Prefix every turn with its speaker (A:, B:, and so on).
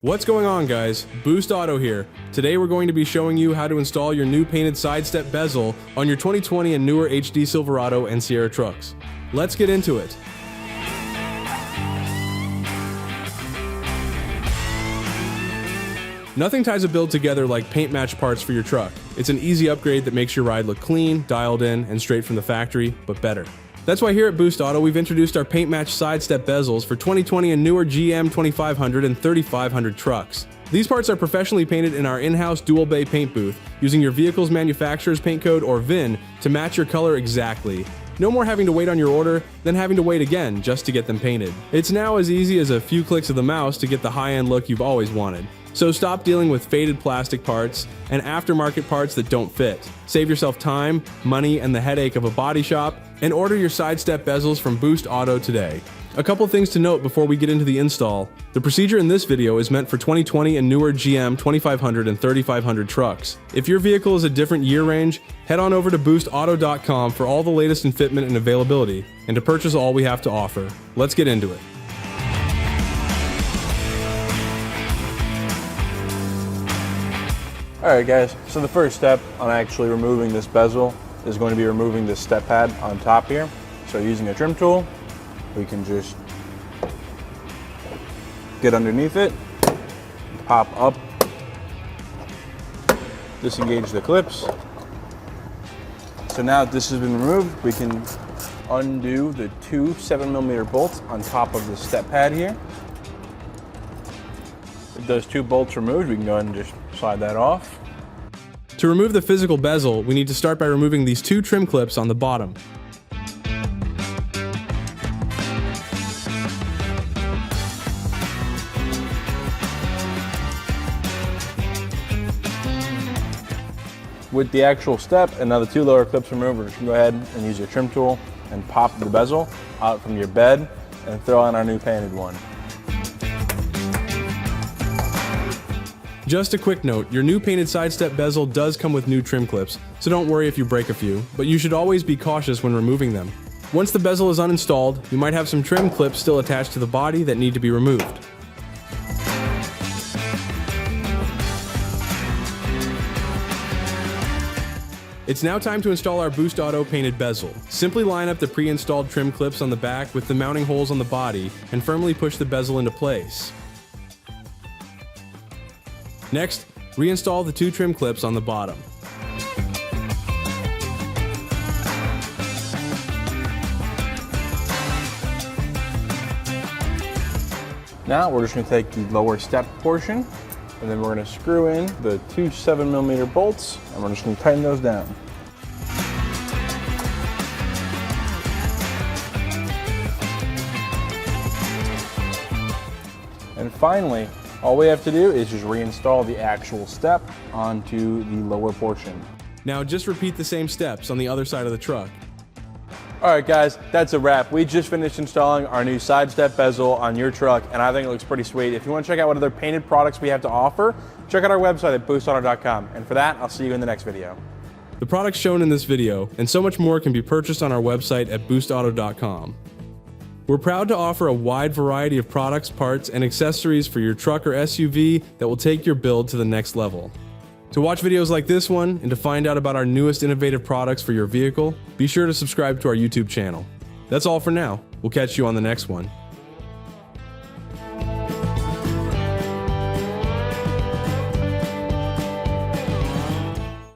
A: What's going on, guys? Boost Auto here. Today we're going to be showing you how to install your new painted sidestep bezel on your 2020 and newer HD Silverado and Sierra trucks. Let's get into it. Nothing ties a build together like paint match parts for your truck. It's an easy upgrade that makes your ride look clean, dialed in, and straight from the factory, but better. That's why here at Boost Auto we've introduced our paint match sidestep bezels for 2020 and newer GM 2500 and 3500 trucks. These parts are professionally painted in our in-house dual bay paint booth using your vehicle's manufacturer's paint code or VIN to match your color exactly. No more having to wait on your order, then having to wait again just to get them painted. It's now as easy as a few clicks of the mouse to get the high-end look you've always wanted. So stop dealing with faded plastic parts and aftermarket parts that don't fit. Save yourself time, money, and the headache of a body shop, and order your sidestep bezels from Boost Auto today. A couple things to note before we get into the install. The procedure in this video is meant for 2020 and newer GM 2500 and 3500 trucks. If your vehicle is a different year range, head on over to boostauto.com for all the latest in fitment and availability, and to purchase all we have to offer. Let's get into it.
B: Alright guys, so the first step on actually removing this bezel is going to be removing this step pad on top here. So using a trim tool, we can just get underneath it, pop up, disengage the clips. So now that this has been removed, we can undo the two 7mm bolts on top of the step pad here. With those two bolts removed, we can go ahead and just slide that off.
A: To remove the physical bezel, we need to start by removing these two trim clips on the bottom.
B: With the actual step and now the two lower clips removed, we're just gonna go ahead and use your trim tool and pop the bezel out from your bed and throw on our new painted one.
A: Just a quick note, your new painted sidestep bezel does come with new trim clips, so don't worry if you break a few, but you should always be cautious when removing them. Once the bezel is uninstalled, you might have some trim clips still attached to the body that need to be removed. It's now time to install our Boost Auto painted bezel. Simply line up the pre-installed trim clips on the back with the mounting holes on the body and firmly push the bezel into place. Next, reinstall the two trim clips on the bottom.
B: Now we're just going to take the lower step portion and then we're going to screw in the two 7mm bolts and we're just going to tighten those down. And finally, all we have to do is just reinstall the actual step onto the lower portion.
A: Now just repeat the same steps on the other side of the truck.
B: Alright guys, that's a wrap. We just finished installing our new sidestep bezel on your truck and I think it looks pretty sweet. If you want to check out what other painted products we have to offer, check out our website at boostauto.com. And for that, I'll see you in the next video.
A: The products shown in this video and so much more can be purchased on our website at boostauto.com. We're proud to offer a wide variety of products, parts, and accessories for your truck or SUV that will take your build to the next level. To watch videos like this one and to find out about our newest innovative products for your vehicle, be sure to subscribe to our YouTube channel. That's all for now. We'll catch you on the next one.